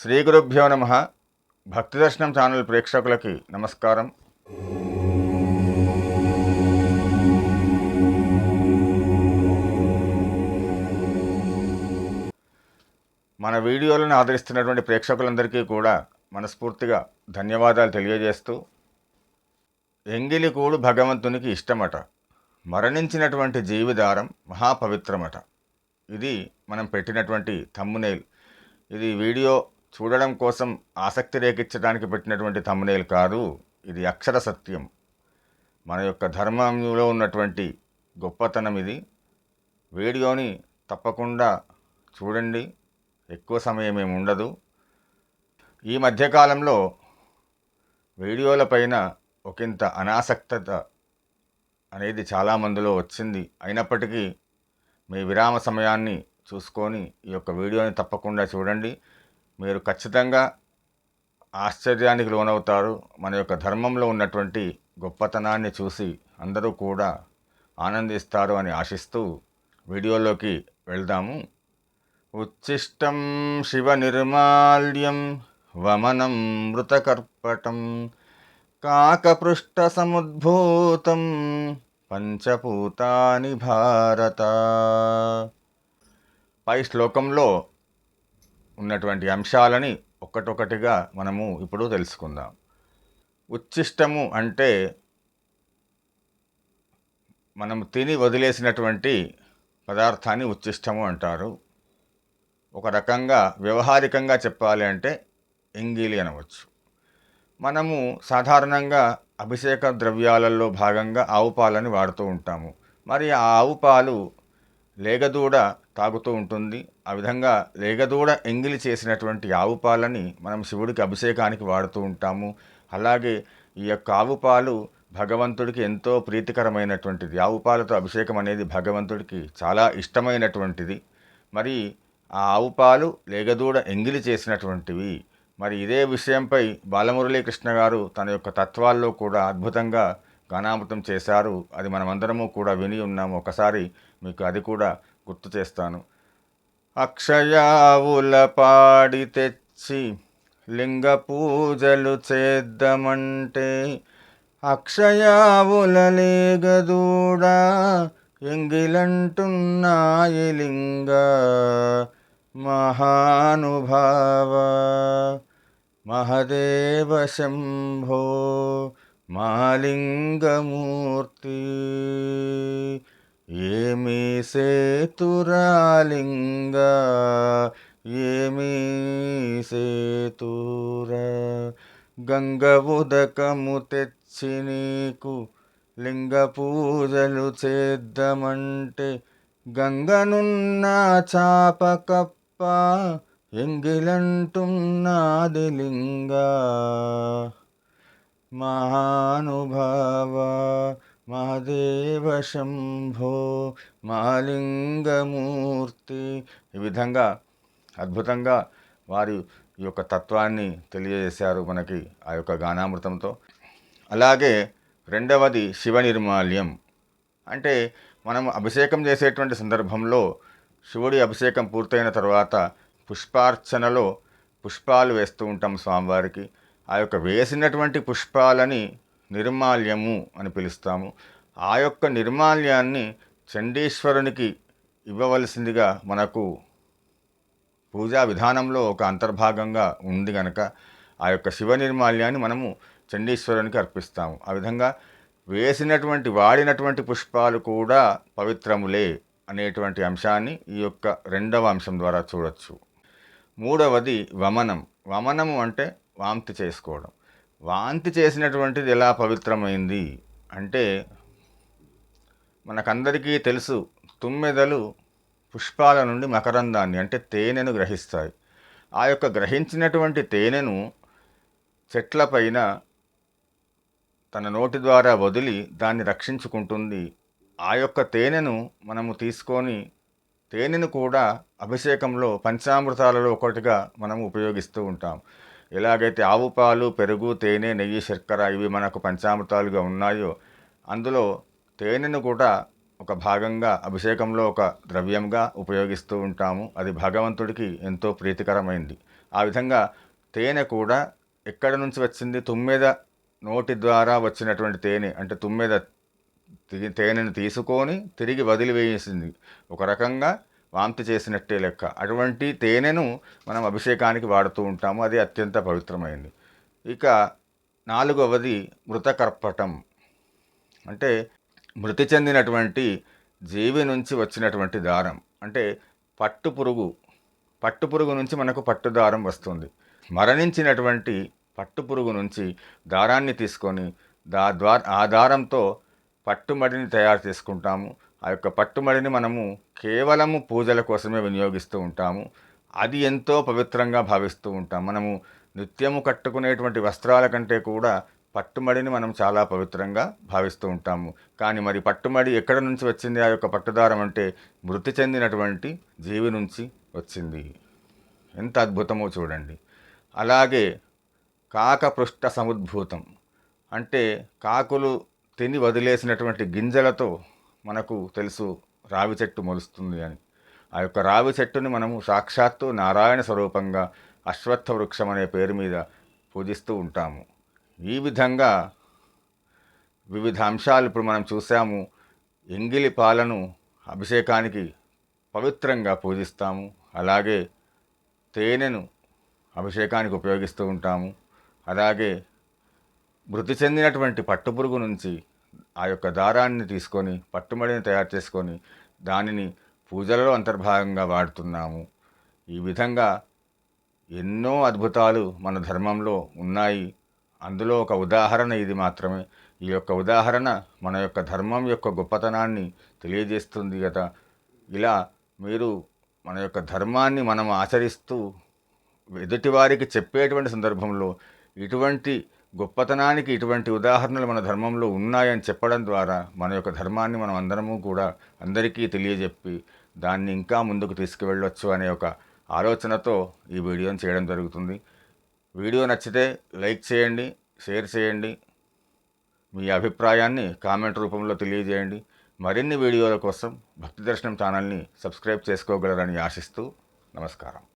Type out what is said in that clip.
శ్రీ గురుభ్యో నమ. భక్తి దర్శనం ఛానల్ ప్రేక్షకులకి నమస్కారం. మన వీడియోలను ఆదరిస్తున్నటువంటి ప్రేక్షకులందరికీ కూడా మనస్ఫూర్తిగా ధన్యవాదాలు తెలియజేస్తూ, ఎంగిలికూడు భగవంతునికి ఇష్టమట, మరణించినటువంటి జీవిదారం మహాపవిత్రమట. ఇది మనం పెట్టినటువంటి థంబ్నెయిల్. ఇది వీడియో చూడడం కోసం ఆసక్తి రేకించడానికి పెట్టినటువంటి థంబ్నెయిల్ కాదు. ఇది అక్షర సత్యం. మన యొక్క ధర్మంలో ఉన్నటువంటి గొప్పతనం ఇది. వీడియోని తప్పకుండా చూడండి. ఎక్కువ సమయం ఏమి ఉండదు. ఈ మధ్యకాలంలో వీడియోలపైన ఒకంత అనాసక్తత అనేది చాలామందిలో వచ్చింది. అయినప్పటికీ మీ విరామ సమయాన్ని చూసుకొని ఈ యొక్క వీడియోని తప్పకుండా చూడండి. మీరు ఖచ్చితంగా ఆశ్చర్యానికి లోనవుతారు. మన యొక్క ధర్మంలో ఉన్నటువంటి గొప్పతనాన్ని చూసి అందరూ కూడా ఆనందిస్తారు అని ఆశిస్తూ వీడియోలోకి వెళ్దాము. ఉచ్ఛిష్టం శివ నిర్మాల్యం వమనం మృతకర్పటం కాకపృష్ఠ సముద్భూతం పంచభూతాని భారత. పై శ్లోకంలో ఉన్నటువంటి అంశాలని ఒక్కటొక్కటిగా మనము ఇప్పుడు తెలుసుకుందాం. ఉచ్ఛిష్టము అంటే మనం తిని వదిలేసినటువంటి పదార్థాన్ని ఉచ్ఛిష్టము అంటారు. ఒక రకంగా వ్యవహారికంగా చెప్పాలి అంటే ఎంగిలి అనవచ్చు. మనము సాధారణంగా అభిషేక ద్రవ్యాలలో భాగంగా ఆవు పాలని వాడుతూ ఉంటాము. మరి ఆ ఆవు పాలు లేగదూడ తాగుతూ ఉంటుంది. ఆ విధంగా లేగదూడ ఎంగిలి చేసినటువంటి ఆవు పాలని మనం శివుడికి అభిషేకానికి వాడుతూ ఉంటాము. అలాగే ఈ యొక్క ఆవు పాలు భగవంతుడికి ఎంతో ప్రీతికరమైనటువంటిది. ఆవు పాలతో అభిషేకం అనేది భగవంతుడికి చాలా ఇష్టమైనటువంటిది. మరి ఆ ఆవు పాలు లేగదూడ ఎంగిలి చేసినటువంటివి. మరి ఇదే విషయంపై బాలమురళీకృష్ణ గారు తన యొక్క తత్వాల్లో కూడా అద్భుతంగా గానామృతం చేశారు. అది మనమందరము కూడా విని ఉన్నాము. ఒకసారి మీకు అది కూడా గుర్తు చేస్తాను. అక్షయావుల పాడి తెచ్చి లింగ పూజలు చేద్దామంటే అక్షయావుల లేగదూడా ఎంగిలంటున్నాయి లింగ మహానుభావ మహదేవ శంభో మాలింగమూర్తి. ఏమీ సేతురాలింగ ఏమీ సేతుర. గంగ ఉదకము తెచ్చి నీకు లింగ పూజలు చేద్దామంటే గంగనున్న చాపకప్ప ఎంగిలంటున్నది లింగ మహానుభావ మహాదేవ శంభో మాలింగమూర్తి. ఈ విధంగా అద్భుతంగా వారి ఈ యొక్క తత్వాన్ని తెలియజేశారు మనకి ఆ యొక్క గానామృతంతో. అలాగే రెండవది శివ నిర్మాల్యం. అంటే మనం అభిషేకం చేసేటువంటి సందర్భంలో శివుడి అభిషేకం పూర్తయిన తర్వాత పుష్పార్చనలో పుష్పాలు వేస్తూ ఉంటాం స్వామివారికి. ఆ యొక్క వేసినటువంటి పుష్పాలని నిర్మాల్యము అని పిలుస్తాము. ఆ యొక్క నిర్మాల్యాన్ని చండీశ్వరునికి ఇవ్వవలసిందిగా మనకు పూజా విధానంలో ఒక అంతర్భాగంగా ఉంది కనుక ఆ యొక్క శివ నిర్మాల్యాన్ని మనము చండీశ్వరునికి అర్పిస్తాము. ఆ విధంగా వేసినటువంటి వాడినటువంటి పుష్పాలు కూడా పవిత్రములే అనేటువంటి అంశాన్ని ఈ యొక్క రెండవ అంశం ద్వారా చూడొచ్చు. మూడవది వమనం. వమనము అంటే వాంతి చేసుకోవడం. వాంతి చేసినటువంటిది ఎలా పవిత్రమైంది అంటే మనకందరికీ తెలుసు, తుమ్మెదలు పుష్పాల నుండి మకరందాన్ని అంటే తేనెను గ్రహిస్తాయి. ఆ యొక్క గ్రహించినటువంటి తేనెను చెట్లపైన తన నోటి ద్వారా వదిలి దాన్ని రక్షించుకుంటుంది. ఆ యొక్క తేనెను మనము తీసుకొని తేనెను కూడా అభిషేకంలో పంచామృతాలలో ఒకటిగా మనం ఉపయోగిస్తూ ఉంటాం. ఎలాగైతే ఆవు పాలు, పెరుగు, తేనె, నెయ్యి, శర్కర ఇవి మనకు పంచామృతాలుగా ఉన్నాయో అందులో తేనెను కూడా ఒక భాగంగా అభిషేకంలో ఒక ద్రవ్యంగా ఉపయోగిస్తూ ఉంటాము. అది భగవంతుడికి ఎంతో ప్రీతికరమైంది. ఆ విధంగా తేనె కూడా ఎక్కడి నుంచి వచ్చింది? తుమ్మెద నోటి ద్వారా వచ్చినటువంటి తేనె, అంటే తుమ్మెద తేనెను తీసుకొని తిరిగి వదిలివేసింది. ఒక రకంగా వాంతి చేసినట్టే లెక్క. అటువంటి తేనెను మనం అభిషేకానికి వాడుతూ ఉంటాము. అది అత్యంత పవిత్రమైంది. ఇక నాలుగవది మృతకర్పటం. అంటే మృతి చెందినటువంటి జీవి నుంచి వచ్చినటువంటి దారం. అంటే పట్టుపురుగు నుంచి మనకు పట్టు దారం వస్తుంది. మరణించినటువంటి పట్టుపురుగు నుంచి దారాన్ని తీసుకొని ఆ దారంతో పట్టుమడిని తయారు చేసుకుంటాము. ఆ యొక్క పట్టుమడిని మనము కేవలము పూజల కోసమే వినియోగిస్తూ ఉంటాము. అది ఎంతో పవిత్రంగా భావిస్తూ ఉంటాం. మనము నిత్యము కట్టుకునేటువంటి వస్త్రాల కంటే కూడా పట్టుమడిని మనం చాలా పవిత్రంగా భావిస్తూ ఉంటాము. కానీ మరి పట్టుమడి ఎక్కడ నుంచి వచ్చింది? ఆ యొక్క పట్టుదారం అంటే మృతి చెందినటువంటి జీవి నుంచి వచ్చింది. ఎంత అద్భుతమో చూడండి. అలాగే కాకపృష్ఠ సముద్భూతం, అంటే కాకులు తిని వదిలేసినటువంటి గింజలతో మనకు తెలుసు రావి చెట్టు మొలుస్తుంది అని. ఆ యొక్క రావి చెట్టుని మనము సాక్షాత్తు నారాయణ స్వరూపంగా అశ్వత్థ వృక్షం అనే పేరు మీద పూజిస్తూ ఉంటాము. ఈ విధంగా వివిధ అంశాలు ఇప్పుడు మనం చూసాము. ఎంగిలి పాలను అభిషేకానికి పవిత్రంగా పూజిస్తాము. అలాగే తేనెను అభిషేకానికి ఉపయోగిస్తూ ఉంటాము. అలాగే మృతి చెందినటువంటి పట్టుపురుగు నుంచి ఆ యొక్క దారాన్ని తీసుకొని పట్టుమడిని తయారు చేసుకొని దానిని పూజలలో అంతర్భాగంగా వాడుతున్నాము. ఈ విధంగా ఎన్నో అద్భుతాలు మన ధర్మంలో ఉన్నాయి. అందులో ఒక ఉదాహరణ ఇది మాత్రమే. ఈ యొక్క ఉదాహరణ మన యొక్క ధర్మం యొక్క గొప్పతనాన్ని తెలియజేస్తుంది కదా. ఇలా మీరు మన యొక్క ధర్మాన్ని మనం ఆచరిస్తూ ఎదుటివారికి చెప్పేటువంటి సందర్భంలో ఇటువంటి గొప్పతనానికి ఇటువంటి ఉదాహరణలు మన ధర్మంలో ఉన్నాయని చెప్పడం ద్వారా మన యొక్క ధర్మాన్ని మనం అందరము కూడా అందరికీ తెలియజెప్పి దాన్ని ఇంకా ముందుకు తీసుకువెళ్ళవచ్చు అనే ఒక ఆలోచనతో ఈ వీడియోని చేయడం జరుగుతుంది. వీడియో నచ్చితే లైక్ చేయండి, షేర్ చేయండి, మీ అభిప్రాయాన్ని కామెంట్ రూపంలో తెలియజేయండి. మరిన్ని వీడియోల కోసం భక్తి దర్శనం ఛానల్ని సబ్స్క్రైబ్ చేసుకోగలరని ఆశిస్తూ నమస్కారం.